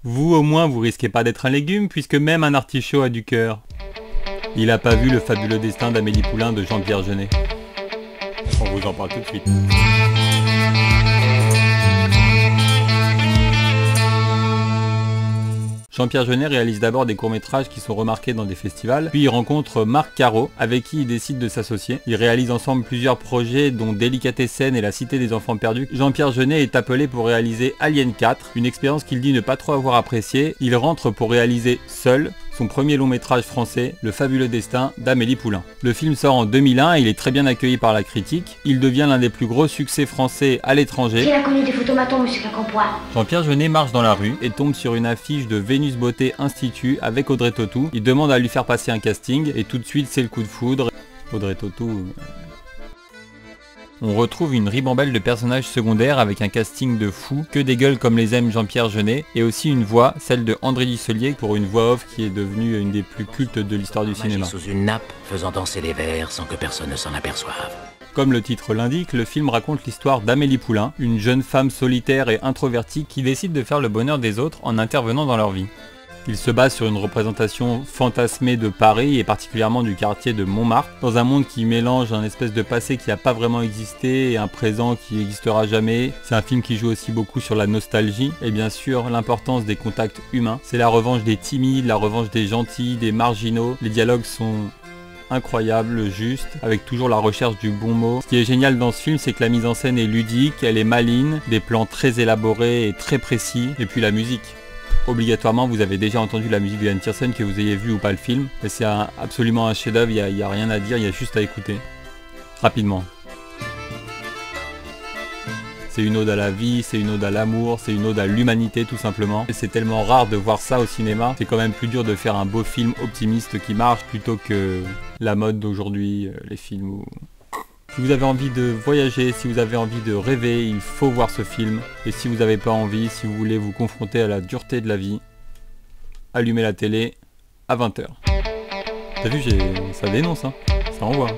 Vous au moins vous risquez pas d'être un légume puisque même un artichaut a du cœur. Il a pas vu Le fabuleux destin d'Amélie Poulain de Jean-Pierre Jeunet. On vous en parle tout de suite. Jean-Pierre Jeunet réalise d'abord des courts-métrages qui sont remarqués dans des festivals, puis il rencontre Marc Caro, avec qui il décide de s'associer. Ils réalisent ensemble plusieurs projets, dont Délicatessen et La Cité des Enfants Perdus. Jean-Pierre Jeunet est appelé pour réaliser Alien 4, une expérience qu'il dit ne pas trop avoir appréciée. Il rentre pour réaliser seul son premier long métrage français, Le fabuleux destin d'Amélie Poulain. Le film sort en 2001 et il est très bien accueilli par la critique. Il devient l'un des plus gros succès français à l'étranger. Qui a connu des photomatons, monsieur Quincampoix? Jean-Pierre Jeunet marche dans la rue et tombe sur une affiche de Vénus Beauté Institut avec Audrey Tautou. Il demande à lui faire passer un casting et tout de suite c'est le coup de foudre. Audrey Tautou... On retrouve une ribambelle de personnages secondaires avec un casting de fous, que des gueules comme les aime Jean-Pierre Jeunet, et aussi une voix, celle de André Dussolier, pour une voix off qui est devenue une des plus cultes de l'histoire du cinéma. Sous une nappe, faisant danser les vers sans que personne ne s'en aperçoive. Comme le titre l'indique, le film raconte l'histoire d'Amélie Poulain, une jeune femme solitaire et introvertie qui décide de faire le bonheur des autres en intervenant dans leur vie. Il se base sur une représentation fantasmée de Paris et particulièrement du quartier de Montmartre, dans un monde qui mélange un espèce de passé qui n'a pas vraiment existé et un présent qui n'existera jamais. C'est un film qui joue aussi beaucoup sur la nostalgie et bien sûr l'importance des contacts humains. C'est la revanche des timides, la revanche des gentils, des marginaux. Les dialogues sont incroyables, justes, avec toujours la recherche du bon mot. Ce qui est génial dans ce film, c'est que la mise en scène est ludique, elle est maligne, des plans très élaborés et très précis, et puis la musique. Obligatoirement, vous avez déjà entendu la musique de Yann Tiersen, que vous ayez vu ou pas le film. C'est absolument un chef-d'œuvre, il n'y a rien à dire, il y a juste à écouter. Rapidement. C'est une ode à la vie, c'est une ode à l'amour, c'est une ode à l'humanité tout simplement. Et c'est tellement rare de voir ça au cinéma, c'est quand même plus dur de faire un beau film optimiste qui marche plutôt que la mode d'aujourd'hui, les films où... Si vous avez envie de voyager, si vous avez envie de rêver, il faut voir ce film. Et si vous n'avez pas envie, si vous voulez vous confronter à la dureté de la vie, allumez la télé à 20 h. T'as vu, ça dénonce, hein, ça envoie.